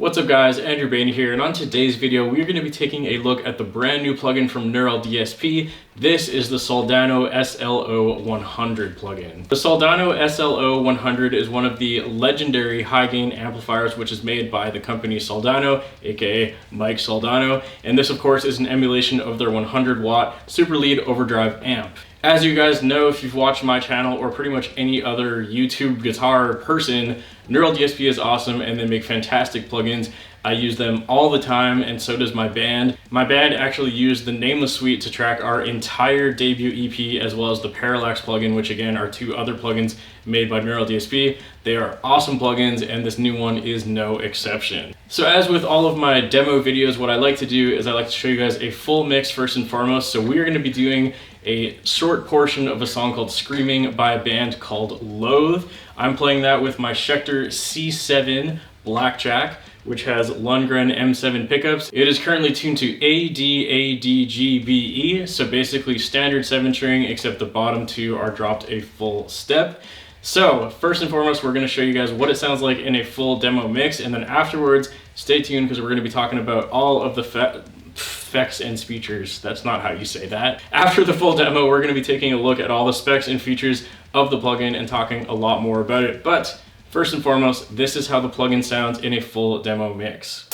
What's up guys, Andrew Bain here, and on today's video we're going to be taking a look at the brand new plugin from Neural DSP. This is the Soldano SLO 100 plugin. The Soldano SLO 100 is one of the legendary high gain amplifiers which is made by the company Soldano, aka Mike Soldano, and this of course is an emulation of their 100 watt Super Lead overdrive amp. As you guys know, if you've watched my channel or pretty much any other YouTube guitar person, Neural DSP is awesome and they make fantastic plugins. I use them all the time and so does my band. My band actually used the Nameless Suite to track our entire debut EP as well as the Parallax plugin, which again are two other plugins made by Neural DSP. They are awesome plugins and this new one is no exception. So as with all of my demo videos, what I like to do is I like to show you guys a full mix first and foremost. So we're going to be doing a short portion of a song called Screaming by a band called Loathe. I'm playing that with my Schecter C7 Blackjack, which has Lundgren M7 pickups. It is currently tuned to ADADGBE, so basically standard 7-string, except the bottom two are dropped a full step. So first and foremost, we're going to show you guys what it sounds like in a full demo mix, and then afterwards, stay tuned because we're going to be talking about all of the specs and features. That's not how you say that. After the full demo, we're going to be taking a look at all the specs and features of the plugin and talking a lot more about it. But first and foremost, this is how the plugin sounds in a full demo mix.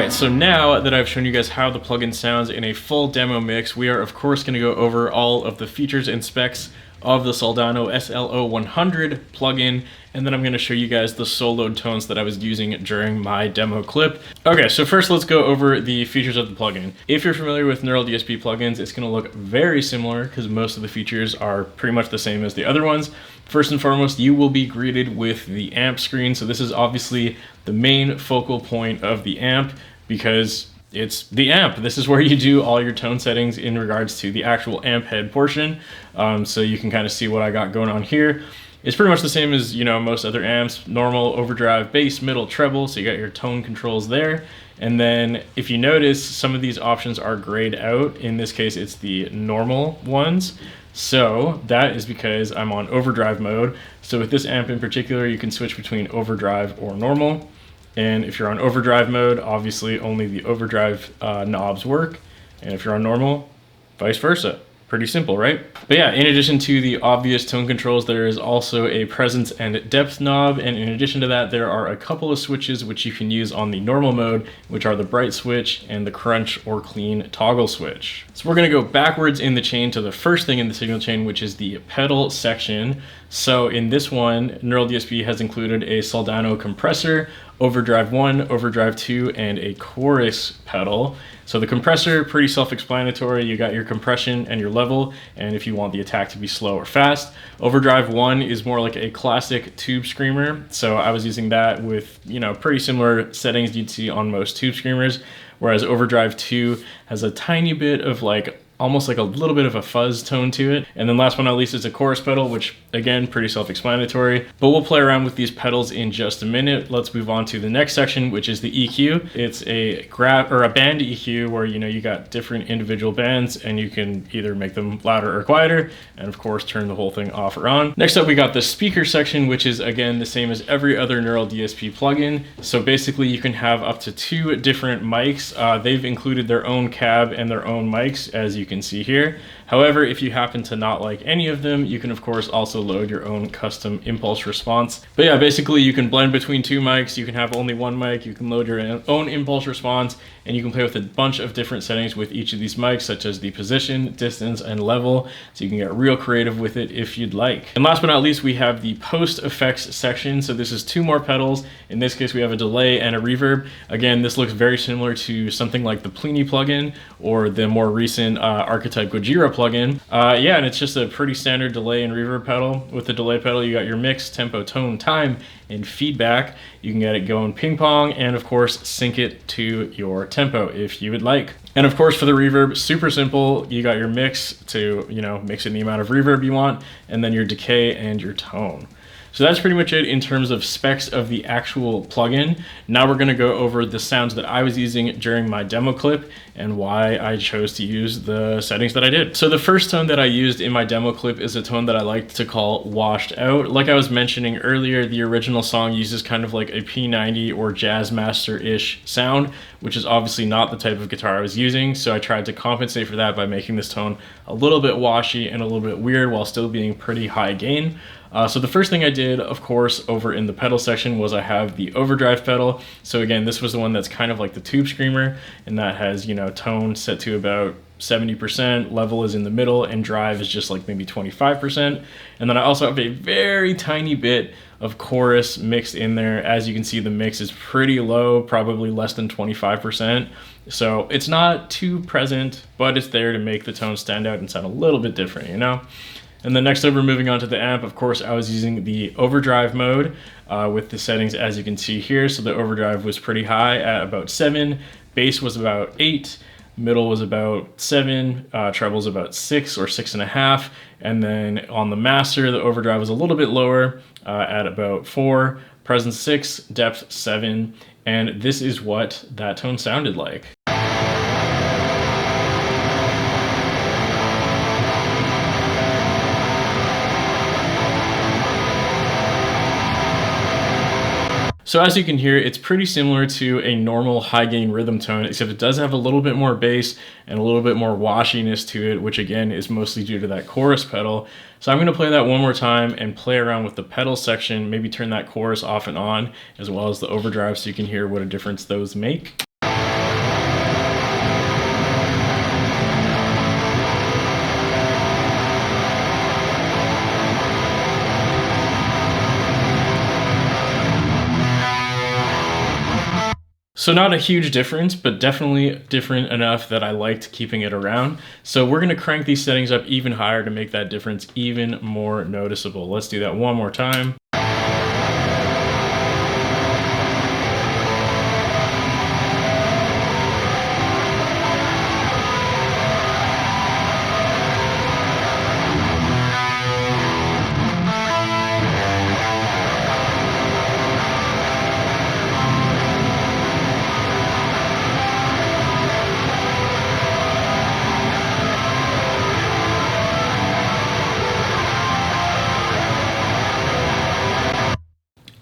So now that I've shown you guys how the plugin sounds in a full demo mix, we are of course going to go over all of the features and specs of the Soldano SLO 100 plugin, and then I'm going to show you guys the soloed tones that I was using during my demo clip. Okay, so first let's go over the features of the plugin. If you're familiar with Neural DSP plugins, it's going to look very similar because most of the features are pretty much the same as the other ones. First and foremost, you will be greeted with the amp screen. So this is obviously the main focal point of the amp, because it's the amp. This is where you do all your tone settings in regards to the actual amp head portion. So you can kind of see what I got going on here. It's pretty much the same as, you know, most other amps: normal, overdrive, bass, middle, treble. So you got your tone controls there. And then if you notice, some of these options are grayed out. In this case, it's the normal ones. So that is because I'm on overdrive mode. So with this amp in particular, you can switch between overdrive or normal. And if you're on overdrive mode, obviously only the overdrive knobs work. And if you're on normal, vice versa. Pretty simple, right? But yeah, in addition to the obvious tone controls, there is also a presence and depth knob. And in addition to that, there are a couple of switches which you can use on the normal mode, which are the bright switch and the crunch or clean toggle switch. So we're gonna go backwards in the chain to the first thing in the signal chain, which is the pedal section. So in this one, Neural DSP has included a Soldano compressor, overdrive 1, overdrive 2, and a chorus pedal. So the compressor, pretty self-explanatory. You got your compression and your level, and if you want the attack to be slow or fast. Overdrive 1 is more like a classic tube screamer. So I was using that with, you know, pretty similar settings you'd see on most tube screamers, whereas overdrive 2 has a tiny bit of like almost like a little bit of a fuzz tone to it. And then last but not least is a chorus pedal, which again, pretty self-explanatory, but we'll play around with these pedals in just a minute. Let's move on to the next section, which is the EQ. It's a band EQ where, you know, you got different individual bands and you can either make them louder or quieter, and of course turn the whole thing off or on. Next up, we got the speaker section, which is again the same as every other Neural DSP plugin. So basically you can have up to 2 different mics. They've included their own cab and their own mics, as you can see here. However, if you happen to not like any of them, you can of course also load your own custom impulse response. But yeah, basically you can blend between 2 mics, you can have only 1 mic, you can load your own impulse response, and you can play with a bunch of different settings with each of these mics, such as the position, distance, and level, so you can get real creative with it if you'd like. And last but not least, we have the post effects section. So this is 2 more pedals. In this case, we have a delay and a reverb. Again, this looks very similar to something like the Pliny plugin or the more recent Archetype Gojira plugin. Yeah, and it's just a pretty standard delay and reverb pedal. With the delay pedal, you got your mix, tempo, tone, time, and feedback. You can get it going ping pong and of course sync it to your tempo if you would like. And of course for the reverb, super simple. You got your mix to, you know, mix in the amount of reverb you want, and then your decay and your tone. So that's pretty much it in terms of specs of the actual plugin. Now we're gonna go over the sounds that I was using during my demo clip and why I chose to use the settings that I did. So the first tone that I used in my demo clip is a tone that I like to call washed out. Like I was mentioning earlier, the original song uses kind of like a P90 or Jazzmaster-ish sound, which is obviously not the type of guitar I was using. So I tried to compensate for that by making this tone a little bit washy and a little bit weird while still being pretty high gain. So the first thing I did, of course, over in the pedal section was I have the overdrive pedal. So again, this was the one that's kind of like the tube screamer, and that has, you know, tone set to about 70%, level is in the middle, and drive is just like maybe 25%. And then I also have a very tiny bit of chorus mixed in there. As you can see, the mix is pretty low, probably less than 25%. So it's not too present, but it's there to make the tone stand out and sound a little bit different, you know? And then next up, we're moving on to the amp. Of course, I was using the overdrive mode with the settings as you can see here. So the overdrive was pretty high at about 7, bass was about 8, middle was about 7, treble was about 6 or 6.5. And then on the master, the overdrive was a little bit lower at about 4, presence 6, depth 7. And this is what that tone sounded like. So as you can hear, it's pretty similar to a normal high gain rhythm tone, except it does have a little bit more bass and a little bit more washiness to it, which again is mostly due to that chorus pedal. So I'm going to play that one more time and play around with the pedal section, maybe turn that chorus off and on, as well as the overdrive, so you can hear what a difference those make. So not a huge difference, but definitely different enough that I liked keeping it around. So we're gonna crank these settings up even higher to make that difference even more noticeable. Let's do that one more time.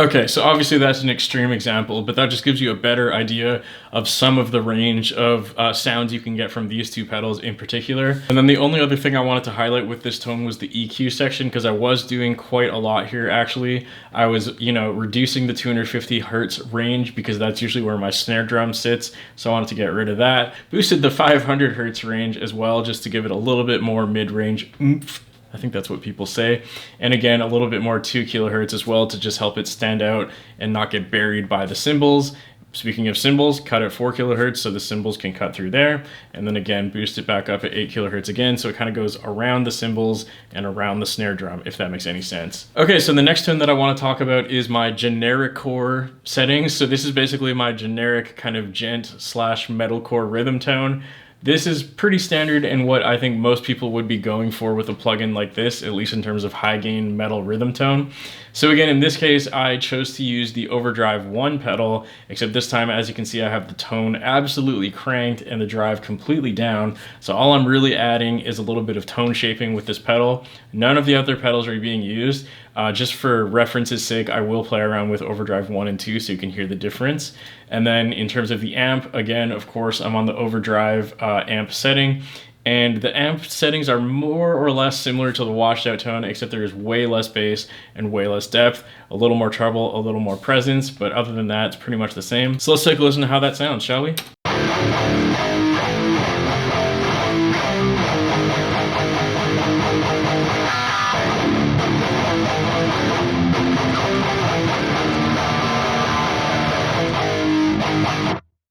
Okay, so obviously that's an extreme example, but that just gives you a better idea of some of the range of sounds you can get from these two pedals in particular. And then the only other thing I wanted to highlight with this tone was the EQ section, because I was doing quite a lot here actually. I was, you know, reducing the 250 hertz range because that's usually where my snare drum sits, so I wanted to get rid of that. Boosted the 500 hertz range as well, just to give it a little bit more mid-range oomph. I think that's what people say. And again, a little bit more 2 kilohertz as well to just help it stand out and not get buried by the cymbals. Speaking of cymbals, cut at 4 kilohertz so the cymbals can cut through there. And then again, boost it back up at 8 kilohertz again, so it kind of goes around the cymbals and around the snare drum, if that makes any sense. Okay, so the next tone that I want to talk about is my generic core settings. So this is basically my generic kind of gent slash metalcore rhythm tone. This is pretty standard and what I think most people would be going for with a plugin like this, at least in terms of high gain metal rhythm tone. So again, in this case, I chose to use the Overdrive 1 pedal, except this time, as you can see, I have the tone absolutely cranked and the drive completely down. So all I'm really adding is a little bit of tone shaping with this pedal. None of the other pedals are being used. Just for reference's sake, I will play around with Overdrive 1 and 2 so you can hear the difference. And then in terms of the amp, again, of course, I'm on the Overdrive amp setting. And the amp settings are more or less similar to the washed out tone, except there is way less bass and way less depth, a little more treble, a little more presence, but other than that, it's pretty much the same. So let's take a listen to how that sounds, shall we?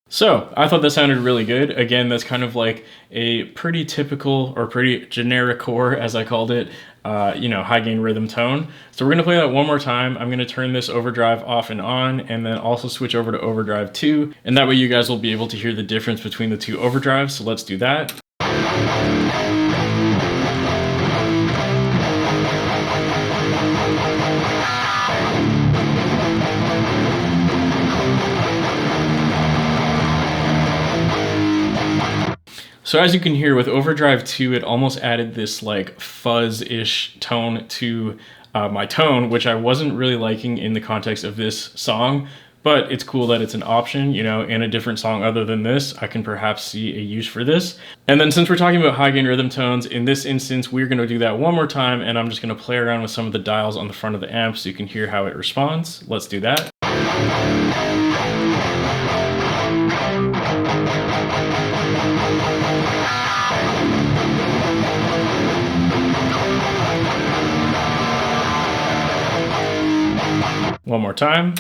So I thought that sounded really good. Again, that's kind of like a pretty typical or pretty generic core, as I called it, you know, high gain rhythm tone. So we're gonna play that one more time. I'm gonna turn this overdrive off and on, and then also switch over to overdrive 2. And that way you guys will be able to hear the difference between the two overdrives. So let's do that. So as you can hear with Overdrive 2, it almost added this like fuzz-ish tone to my tone, which I wasn't really liking in the context of this song, but it's cool that it's an option, you know, in a different song other than this, I can perhaps see a use for this. And then since we're talking about high gain rhythm tones, in this instance, we're gonna do that one more time, and I'm just gonna play around with some of the dials on the front of the amp so you can hear how it responds. Let's do that. One more time.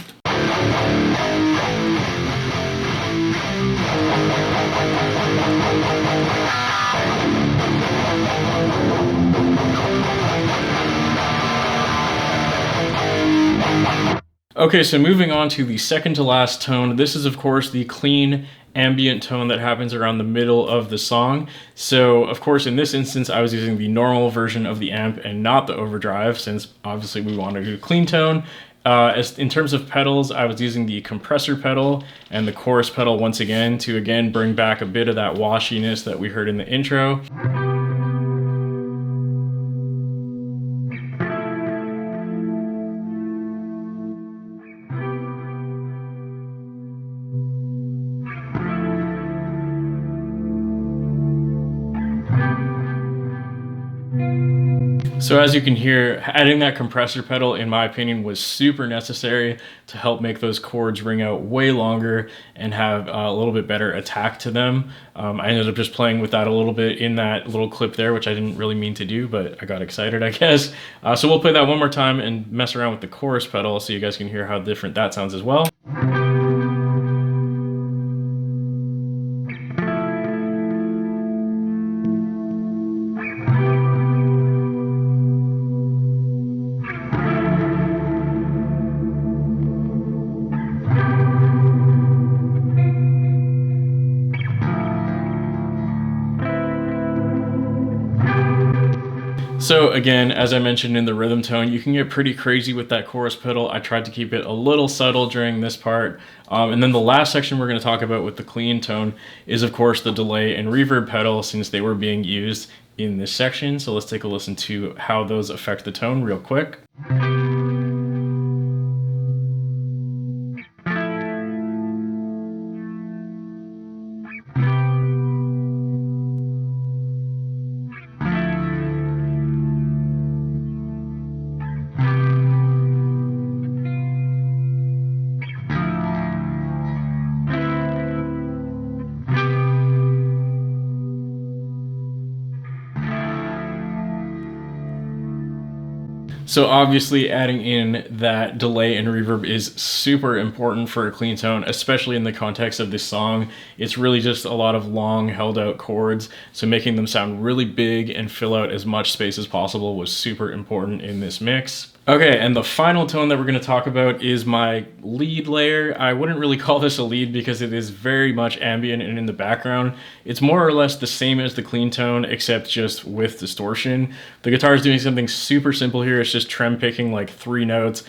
Okay, so moving on to the second to last tone. This is, of course, the clean ambient tone that happens around the middle of the song. So, of course, in this instance, I was using the normal version of the amp and not the overdrive, since obviously we want to do a clean tone. As in terms of pedals, I was using the compressor pedal and the chorus pedal once again to bring back a bit of that washiness that we heard in the intro. So as you can hear, adding that compressor pedal, in my opinion, was super necessary to help make those chords ring out way longer and have a little bit better attack to them. I ended up just playing with that a little bit in that little clip there, which I didn't really mean to do, but I got excited, I guess. So we'll play that one more time and mess around with the chorus pedal so you guys can hear how different that sounds as well. So again, as I mentioned in the rhythm tone, you can get pretty crazy with that chorus pedal. I tried to keep it a little subtle during this part. And then the last section we're going to talk about with the clean tone is, of course, the delay and reverb pedal, since they were being used in this section. So let's take a listen to how those affect the tone real quick. So obviously adding in that delay and reverb is super important for a clean tone, especially in the context of this song. It's really just a lot of long held out chords, so making them sound really big and fill out as much space as possible was super important in this mix. Okay, and the final tone that we're going to talk about is my lead layer. I wouldn't really call this a lead because it is very much ambient and in the background. It's more or less the same as the clean tone, except just with distortion. The guitar is doing something super simple here. It's just trem picking like 3 notes.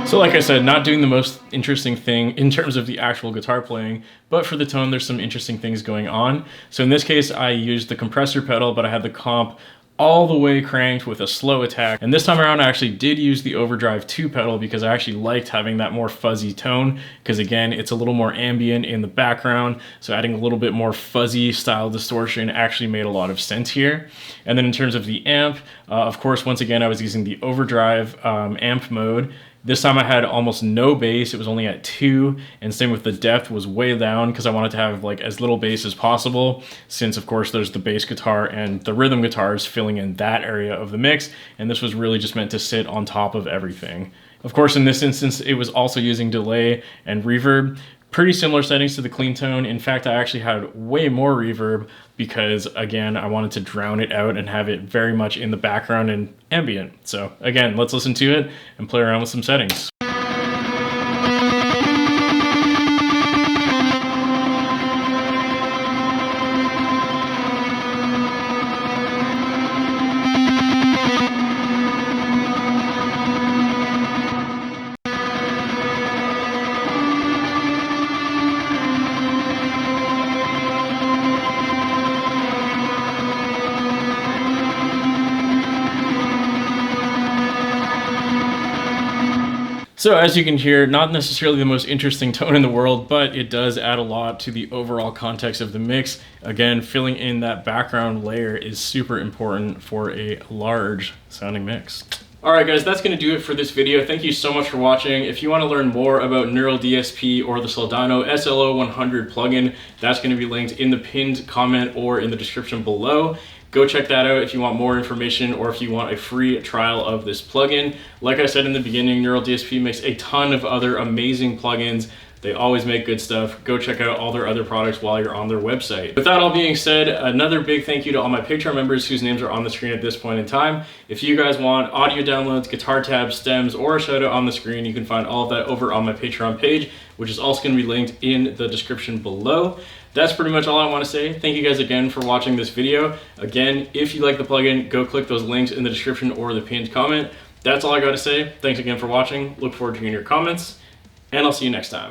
So like I said, not doing the most interesting thing in terms of the actual guitar playing, but for the tone, there's some interesting things going on. So in this case, I used the compressor pedal, but I had the comp all the way cranked with a slow attack. And this time around, I actually did use the overdrive 2 pedal because I actually liked having that more fuzzy tone, because again, it's a little more ambient in the background. So adding a little bit more fuzzy style distortion actually made a lot of sense here. And then in terms of the amp, of course, once again, I was using the overdrive amp mode. This time I had almost no bass, it was only at 2, and same with the depth was way down because I wanted to have like as little bass as possible, since of course there's the bass guitar and the rhythm guitars filling in that area of the mix, and this was really just meant to sit on top of everything. Of course, in this instance, it was also using delay and reverb. Pretty similar settings to the clean tone. In fact, I actually had way more reverb because, again, I wanted to drown it out and have it very much in the background and ambient. So again, let's listen to it and play around with some settings. So as you can hear, not necessarily the most interesting tone in the world, but it does add a lot to the overall context of the mix. Again, filling in that background layer is super important for a large sounding mix. Alright guys, that's going to do it for this video. Thank you so much for watching. If you want to learn more about Neural DSP or the Soldano SLO 100 plugin, that's going to be linked in the pinned comment or in the description below. Go check that out if you want more information or if you want a free trial of this plugin. Like I said in the beginning, Neural DSP makes a ton of other amazing plugins. They always make good stuff. Go check out all their other products while you're on their website. With that all being said, another big thank you to all my Patreon members whose names are on the screen at this point in time. If you guys want audio downloads, guitar tabs, stems, or a shout out on the screen, you can find all of that over on my Patreon page, which is also going to be linked in the description below. That's pretty much all I want to say. Thank you guys again for watching this video. Again, if you like the plugin, go click those links in the description or the pinned comment. That's all I got to say. Thanks again for watching. Look forward to hearing your comments, and I'll see you next time.